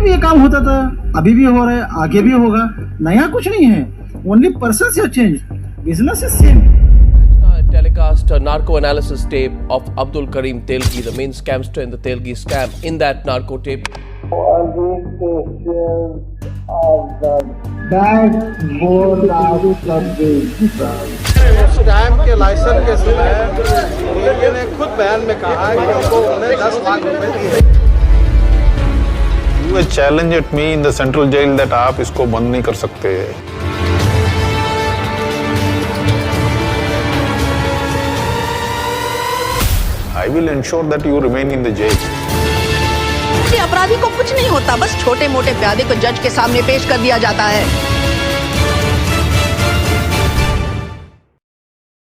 भी ये काम होता था, अभी भी हो रहा है, आगे भी होगा। नया कुछ नहीं है, ओनली पर्सन से change, business is same. Telecast a narco analysis tape of Abdul Karim Telgi, the main scamster in the Telgi scam. In that narco tape, stamp के लाइसेंस के समय रेलवे ने खुद बयान में कहा है कि उनको उन्हें 10 लाख रुपए दिए। You challenged me in the central jail that आप इसको बंद नहीं कर सकते। I will ensure that you remain in the jail. अपराधी को कुछ नहीं होता, बस छोटे मोटे प्यादे को जज के सामने पेश कर दिया जाता है।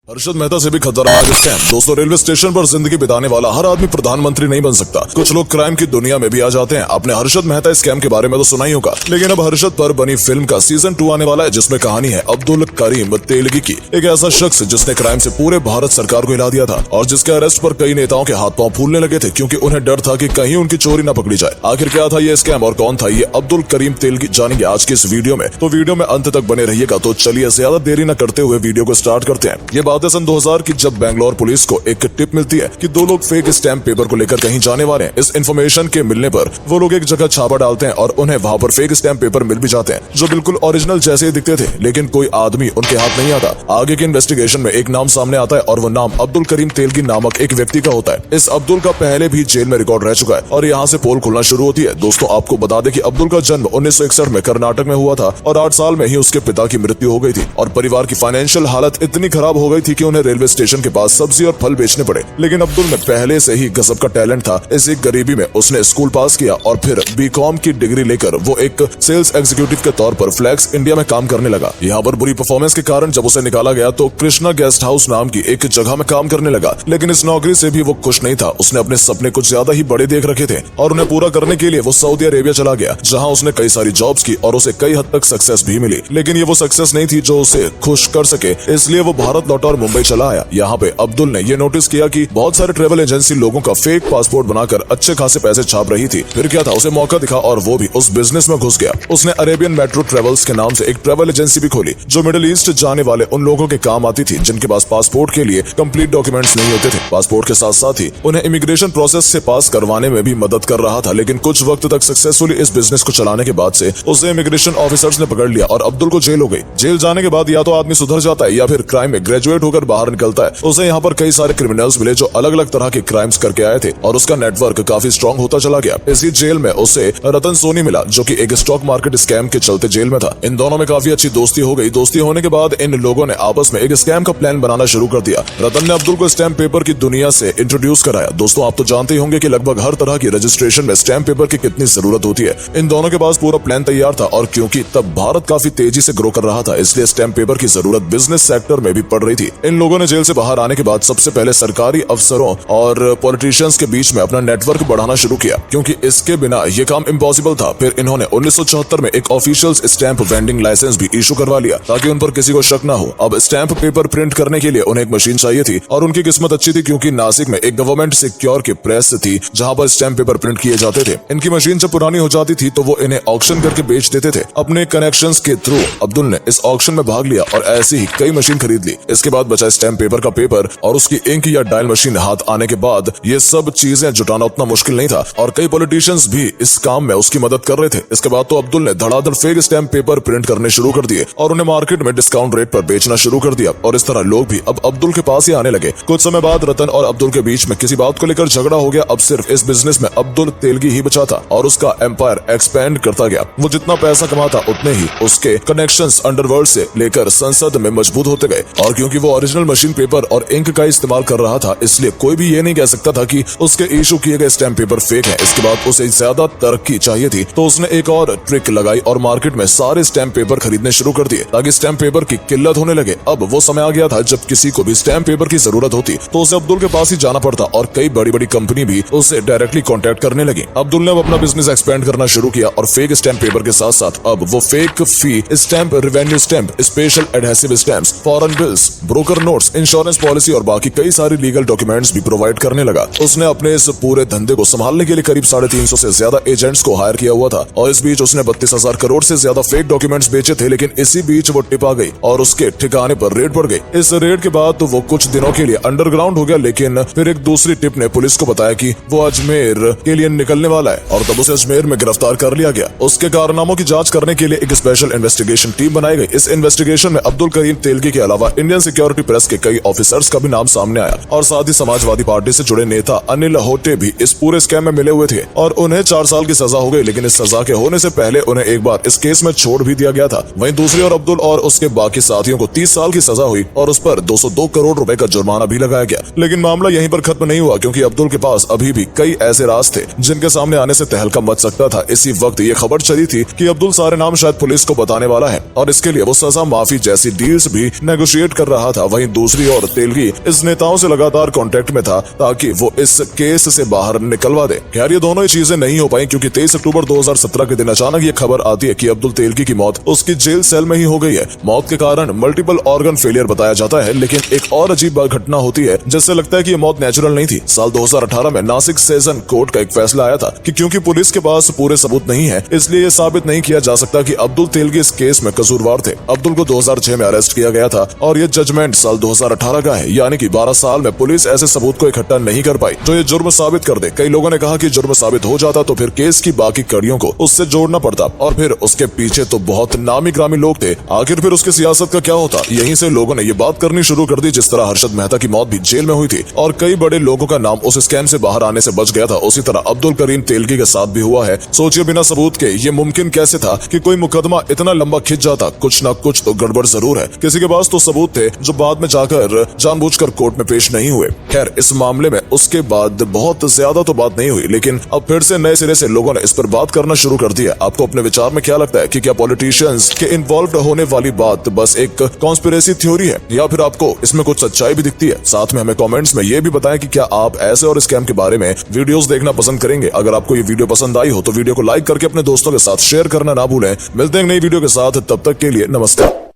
हर्षद मेहता से भी खतरनाक स्कैम। दोस्तों, रेलवे स्टेशन पर जिंदगी बिताने वाला हर आदमी प्रधानमंत्री नहीं बन सकता। कुछ लोग क्राइम की दुनिया में भी आ जाते हैं। आपने हर्षद मेहता स्कैम के बारे में तो सुना ही होगा, लेकिन अब हर्षद पर बनी फिल्म का सीजन 2 आने वाला है, जिसमें कहानी है अब्दुल करीम तेलगी की, एक ऐसा शख्स जिसने क्राइम से पूरे भारत सरकार को हिला दिया था और जिसके अरेस्ट पर कई नेताओं के हाथ पांव फूलने लगे थे, क्योंकि उन्हें डर था कि कहीं उनकी चोरी न पकड़ी जाए। आखिर क्या था ये स्कैम और कौन था ये अब्दुल करीम तेलगी, जानेंगे आज के इस वीडियो में। तो वीडियो में अंत तक बने रहिएगा। तो चलिए ज्यादा देरी न करते हुए वीडियो को स्टार्ट करते हैं। ये बात है सन 2000 की, जब बेंगलोर पुलिस को एक टिप मिलती है कि 2 लोग फेक स्टैम्प पेपर को लेकर कहीं जाने वाले हैं। इस इन्फॉर्मेशन के मिलने पर वो लोग एक जगह छापा डालते हैं और उन्हें वहां पर फेक स्टैम्प पेपर मिल भी जाते हैं, जो बिल्कुल ओरिजिनल जैसे ही दिखते थे, लेकिन कोई आदमी उनके हाथ नहीं आता। आगे की इन्वेस्टिगेशन में एक नाम सामने आता है और वो नाम अब्दुल करीम तेलगी नामक एक व्यक्ति का होता है। इस अब्दुल का पहले भी जेल में रिकॉर्ड रह चुका है और यहाँ से पोल खुलना शुरू होती है। दोस्तों, आपको बता दें कि अब्दुल का जन्म 1961 में कर्नाटक में हुआ था और 8 साल में ही उसके पिता की मृत्यु हो गई थी और परिवार की फाइनेंशियल हालत इतनी खराब हो गई थी कि उन्हें रेलवे स्टेशन के पास सब्जी और फल बेचने पड़े। लेकिन अब्दुल में पहले से ही गजब का टैलेंट था। इसी गरीबी में उसने स्कूल पास किया और फिर बीकॉम की डिग्री लेकर वो एक सेल्स एग्जीक्यूटिव के तौर पर फ्लैक्स इंडिया में काम करने लगा। यहाँ पर बुरी परफॉर्मेंस के कारण जब उसे निकाला गया तो कृष्णा गेस्ट हाउस नाम की एक जगह में काम करने लगा। लेकिन इस नौकरी से भी वो खुश नहीं था। उसने अपने सपने कुछ ज्यादा ही बड़े देख रखे थे और उन्हें पूरा करने के लिए वो सऊदी अरेबिया चला गया, जहाँ उसने कई सारी जॉब्स की और उसे कई हद तक सक्सेस भी मिली। लेकिन ये वो सक्सेस नहीं थी जो उसे खुश कर सके, इसलिए वो भारत लौटा और मुंबई चला आया। यहाँ पे अब्दुल ने ये नोटिस किया कि बहुत सारे ट्रेवल एजेंसी लोगों का फेक पासपोर्ट बनाकर अच्छे खासे पैसे छाप रही थी। फिर क्या था, उसे मौका दिखा और वो भी उस बिजनेस में घुस गया। उसने अरेबियन मेट्रो ट्रेवल्स के नाम से एक ट्रेवल एजेंसी भी खोली, जो मिडिल ईस्ट जाने वाले उन लोगों के काम आती थी जिनके पास पासपोर्ट के लिए कंप्लीट डॉक्यूमेंट्स नहीं होते थे। पासपोर्ट के साथ साथ ही उन्हें इमिग्रेशन प्रोसेस से पास करवाने में भी मदद कर रहा था। लेकिन कुछ वक्त तक सक्सेसफुली इस बिजनेस को चलाने के बाद से उसे इमिग्रेशन ऑफिसर्स ने पकड़ लिया और अब्दुल को जेल हो गई। जेल जाने के बाद या तो आदमी सुधर जाता है या फिर क्राइम में ग्रेजुएट होकर बाहर निकलता है। उसे यहाँ पर कई सारे क्रिमिनल्स मिले जो अलग अलग तरह के क्राइम्स करके आए थे और उसका नेटवर्क काफी स्ट्रॉन्ग होता चला गया। इसी जेल में उसे रतन सोनी मिला, जो कि एक स्टॉक मार्केट स्कैम के चलते जेल में था। इन दोनों में काफी अच्छी दोस्ती हो गई। दोस्ती होने के बाद इन लोगों ने आपस में एक स्कैम का प्लान बनाना शुरू कर दिया। रतन ने अब्दुल को स्टैम्प पेपर की दुनिया से इंट्रोड्यूस कराया। दोस्तों, आप तो जानते ही होंगे कि लगभग हर तरह की रजिस्ट्रेशन में स्टैम्प पेपर की कितनी जरूरत होती है। इन दोनों के पास पूरा प्लान तैयार था और क्योंकि तब भारत काफी तेजी से ग्रो कर रहा था, इसलिए स्टैम्प पेपर की जरूरत बिजनेस सेक्टर में भी पड़ रही थी। इन लोगों ने जेल से बाहर आने के बाद सबसे पहले सरकारी अफसरों और पॉलिटिशियंस के बीच में अपना नेटवर्क बढ़ाना शुरू किया, क्योंकि इसके बिना ये काम इम्पॉसिबल था। फिर इन्होंने 1974 में एक ऑफिशियल स्टैम्प वेंडिंग लाइसेंस भी इशू करवा लिया ताकि उन पर किसी को शक ना हो। अब स्टैम्प पेपर प्रिंट करने के लिए उन्हें एक मशीन चाहिए थी और उनकी किस्मत अच्छी थी क्योंकि नासिक में एक गवर्नमेंट सिक्योर की प्रेस थी जहां पर स्टैम्प पेपर प्रिंट किए जाते थे। इनकी मशीन जब पुरानी हो जाती थी तो वो इन्हें ऑक्शन करके बेच देते थे। अपने कनेक्शंस के थ्रू अब्दुल ने इस ऑक्शन में भाग लिया और ऐसी ही कई मशीन खरीद ली। इसके बाद बचा स्टैम्प पेपर का पेपर और उसकी इंक या डायल मशीन हाथ आने के बाद ये सब चीजें जुटाना उतना मुश्किल नहीं था और कई पॉलिटिशियंस भी इस काम में उसकी मदद कर रहे थे। इसके बाद तो अब्दुल ने धड़ाधड़ फेक स्टैम्प पेपर प्रिंट करने शुरू कर दिए और उन्हें मार्केट में डिस्काउंट रेट पर बेचना शुरू कर दिया और इस तरह लोग भी अब अब्दुल के पास ही आने लगे। कुछ समय बाद रतन और अब्दुल के बीच में किसी बात को लेकर झगड़ा हो गया। अब सिर्फ इस बिजनेस में अब्दुल तेलगी ही बचा था और उसका एम्पायर एक्सपेंड करता गया। वो जितना पैसा कमाता उतने ही उसके कनेक्शंस अंडरवर्ल्ड से लेकर संसद में मजबूत होते गए और क्योंकि वो ओरिजिनल मशीन पेपर और इंक का इस्तेमाल कर रहा था, इसलिए कोई भी ये नहीं कह सकता था कि उसके इशू किए गए स्टैम्प पेपर फेक है। इसके बाद उसे ज्यादा तरक्की चाहिए थी तो उसने एक और ट्रिक लगाई और मार्केट में सारे स्टैम्प पेपर खरीदने शुरू कर दिए ताकि स्टैम्प पेपर की किल्लत होने लगे। अब वो समय आ गया था जब किसी को भी स्टैम्प पेपर की जरूरत होती तो उसे अब्दुल के पास ही जाना पड़ता और कई बड़ी बड़ी कंपनी भी उससे डायरेक्टली कॉन्टेक्ट करने लगी। अब्दुल ने अपना बिजनेस एक्सपेंड करना शुरू किया और फेक स्टैम्प पेपर के साथ साथ अब वो fake fee stamp, revenue stamp, special adhesive stamps, foreign bills, broker notes, insurance policy और बाकी कई सारी लीगल डॉक्यूमेंट्स भी प्रोवाइड करने लगा। उसने अपने इस पूरे धंधे को संभालने के लिए करीब 350 से ज्यादा एजेंट्स को हायर किया हुआ था और इस बीच उसने 32,000 करोड़ से ज्यादा फेक डॉक्यूमेंट्स बेचे थे। लेकिन इसी बीच वो टिप आ गई और उसके ठिकाने पर रेड पड़ गई। इस रेड के बाद तो वो कुछ दिनों के लिए अंडरग्राउंड हो गया, लेकिन फिर एक दूसरी टिप ने पुलिस को बताया कि वो अजमेर के लिए निकलने वाला है और तब उसे अजमेर में गिरफ्तार कर लिया गया। उसके कारनामों की जांच करने के लिए एक स्पेशल इन्वेस्टिगेशन टीम बनाई गई। इस इन्वेस्टिगेशन में अब्दुल करीम तेलगी के अलावा इंडियन सिक्योरिटी प्रेस के कई ऑफिसर्स का भी नाम सामने आया और साथ ही समाजवादी पार्टी से जुड़े नेता अनिल होटे भी इस पूरे स्कैम में मिले हुए थे और उन्हें 4 साल की सजा हो गई। लेकिन इस सजा के होने से पहले उन्हें एक बार इस केस में छोड़ भी दिया गया था। वहीं दूसरी ओर अब्दुल और उसके बाकी साथियों को 30 साल की सजा हुई और उस पर 202 करोड़ रुपए का जुर्माना भी लगाया गया। लेकिन मामला यहीं पर खत्म नहीं हुआ, क्योंकि अब्दुल के पास अभी भी कई ऐसे राज थे जिनके सामने आने से तहलका मच सकता था। इसी वक्त ये खबर चली थी कि अब्दुल सारे नाम शायद पुलिस को बताने वाला है और इसके लिए वो सजा माफी जैसी डील्स भी नेगोशिएट कर रहा था। वहीं दूसरी ओर तेलगी इस नेताओं से लगातार कांटेक्ट में था ताकि वो इस केस से बाहर निकलवा दे। खैर ये दोनों ही चीजें नहीं हो पाई, क्योंकि 23 अक्टूबर 2017 के दिन अचानक ये खबर आती है कि अब्दुल तेलगी की मौत उसकी जेल सेल में ही हो गई है। मौत के कारण मल्टीपल ऑर्गन फेलियर बताया जाता है। लेकिन एक और अजीब घटना होती है जिससे लगता है कि ये मौत नेचुरल नहीं थी। साल 2018 में नासिक सेशन कोर्ट का एक फैसला आया था कि क्योंकि पुलिस के पास पूरे सबूत नहीं है, इसलिए ये साबित नहीं किया जा सकता कि अब्दुल तेलगी इस केस में कसूरवार थे। अब्दुल को 2006 में अरेस्ट किया गया था और ये जजमेंट साल 2018 का है, यानी कि 12 साल में पुलिस ऐसे सबूत को इकट्ठा नहीं कर पाई जो ये जुर्म साबित कर दे। कई लोगों ने कहा कि जुर्म साबित हो जाता तो फिर केस की बाकी कड़ियों को उससे जोड़ना पड़ता और फिर उसके पीछे तो बहुत नामी ग्रामी लोग थे। आखिर फिर उसकी सियासत का क्या होता? यहीं से लोगों ने ये बात करनी शुरू कर दी। जिस तरह हर्षद मेहता की मौत भी जेल में हुई थी और कई बड़े लोगों का नाम उस स्कैम से बाहर आने से बच गया था, उसी तरह अब्दुल करीम तेलगी के साथ भी हुआ है। सोचिए बिना सबूत के ये मुमकिन कैसे था कि कोई मुकदमा इतना लंबा खिंच जाता? कुछ न कुछ तो गड़बड़ जरूर है। किसी के पास तो सबूत थे जो बाद में जाकर जानबूझकर कोर्ट में पेश नहीं हुए। खैर इस मामले में उसके बाद बहुत ज्यादा तो बात नहीं हुई, लेकिन अब फिर से नए सिरे से लोगों ने इस पर बात करना शुरू कर दिया। आपको अपने विचार में क्या लगता है कि क्या पॉलिटिशियंस के इन्वॉल्व होने वाली बात बस एक कॉन्स्पिरेसी थ्योरी है या फिर आपको इसमें कुछ सच्चाई भी दिखती है? साथ में हमें कमेंट्स में ये भी बताएं कि क्या आप ऐसे और स्कैम के बारे में वीडियोस देखना पसंद करेंगे। अगर आपको ये वीडियो पसंद आई हो तो वीडियो को लाइक करके अपने दोस्तों के साथ शेयर करना ना भूलें। मिलते हैं नई वीडियो के साथ, तब तक के लिए नमस्कार।